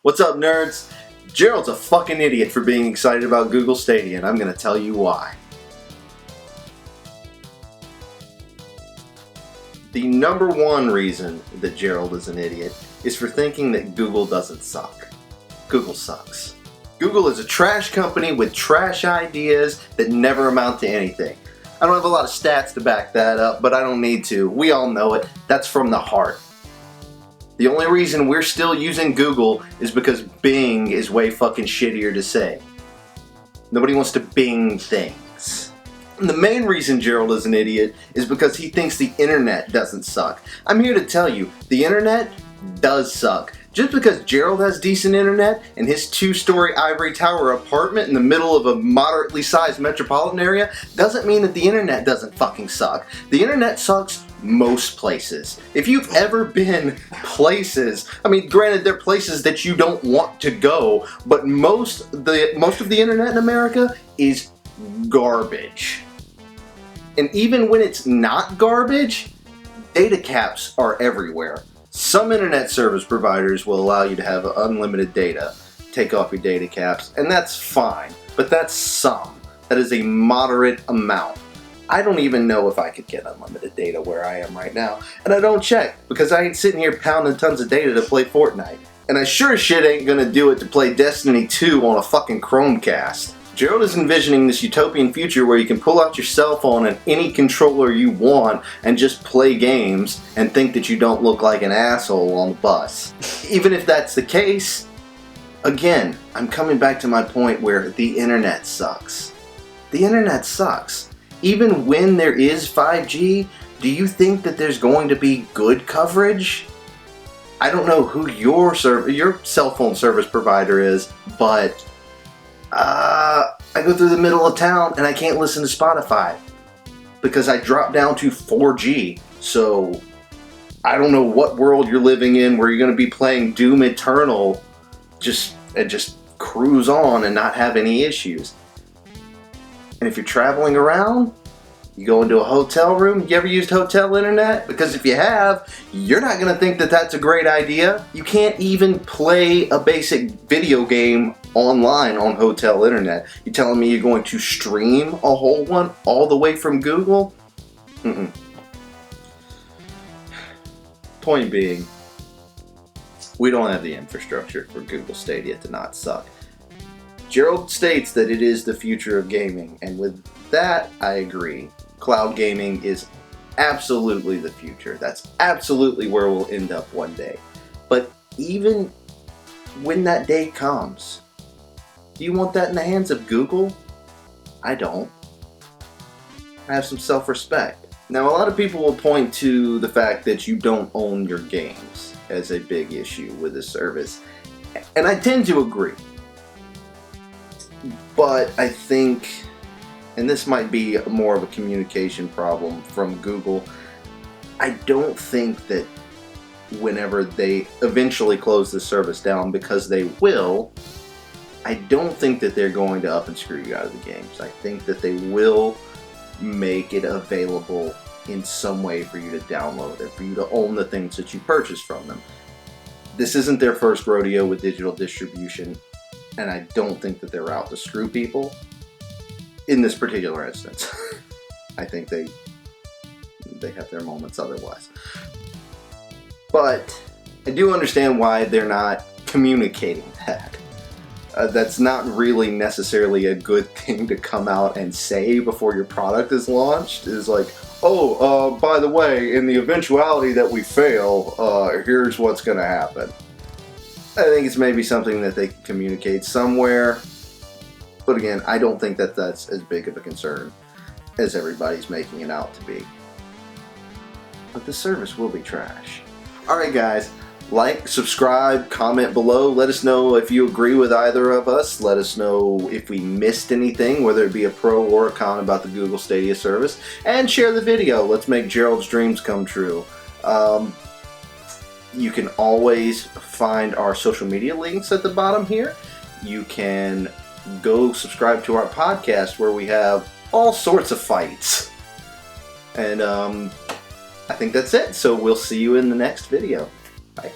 What's up, nerds? Gerald's a fucking idiot for being excited about Google Stadia, and I'm gonna tell you why. The number one reason that Gerald is an idiot is for thinking that Google doesn't suck. Google sucks. Google is a trash company with trash ideas that never amount to anything. I don't have a lot of stats to back that up, but I don't need to. We all know it. That's from the heart. The only reason we're still using Google is because Bing is way fucking shittier to say. Nobody wants to Bing things. And the main reason Gerald is an idiot is because he thinks the internet doesn't suck. I'm here to tell you, the internet does suck. Just because Gerald has decent internet in his 2-story ivory tower apartment in the middle of a moderately sized metropolitan area doesn't mean that the internet doesn't fucking suck. The internet sucks most places. If you've ever been places, I mean, granted, they're places that you don't want to go, but most of the internet in America is garbage. And even when it's not garbage, data caps are everywhere. Some internet service providers will allow you to have unlimited data, take off your data caps, and that's fine, but that's some. That is a moderate amount. I don't even know if I could get unlimited data where I am right now, and I don't check, because I ain't sitting here pounding tons of data to play Fortnite. And I sure as shit ain't gonna do it to play Destiny 2 on a fucking Chromecast. Gerald is envisioning this utopian future where you can pull out your cell phone and any controller you want and just play games and think that you don't look like an asshole on the bus. Even if that's the case, again, I'm coming back to my point where the internet sucks. The internet sucks. Even when there is 5G, do you think that there's going to be good coverage? I don't know who your cell phone service provider is, but I go through the middle of town and I can't listen to Spotify because I dropped down to 4G. So I don't know what world you're living in where you're going to be playing Doom Eternal just cruise on and not have any issues. And if you're traveling around, you go into a hotel room. You ever used hotel internet? Because if you have, you're not going to think that that's a great idea. You can't even play a basic video game online on hotel internet. You telling me you're going to stream a whole one all the way from Google? Mm-mm. Point being, we don't have the infrastructure for Google Stadia to not suck. Gerald states that it is the future of gaming, and with that, I agree. Cloud gaming is absolutely the future. That's absolutely where we'll end up one day. But even when that day comes, do you want that in the hands of Google? I don't. I have some self-respect. Now, a lot of people will point to the fact that you don't own your games as a big issue with this service, and I tend to agree. But I think, and this might be more of a communication problem from Google, I don't think that whenever they eventually close the service down, because they will, I don't think that they're going to up and screw you out of the games. I think that they will make it available in some way for you to download it, for you to own the things that you purchase from them. This isn't their first rodeo with digital distribution, and I don't think that they're out to screw people in this particular instance. I think they have their moments otherwise. But I do understand why they're not communicating that. That's not really necessarily a good thing to come out and say before your product is launched. Is like, by the way, in the eventuality that we fail, here's what's going to happen. I think it's maybe something that they can communicate somewhere. But again, I don't think that that's as big of a concern as everybody's making it out to be. But the service will be trash. Alright guys, like, subscribe, comment below. Let us know if you agree with either of us. Let us know if we missed anything, whether it be a pro or a con about the Google Stadia service. And share the video. Let's make Gerald's dreams come true. You can always find our social media links at the bottom here. You can go subscribe to our podcast where we have all sorts of fights. And I think that's it. So we'll see you in the next video. Bye.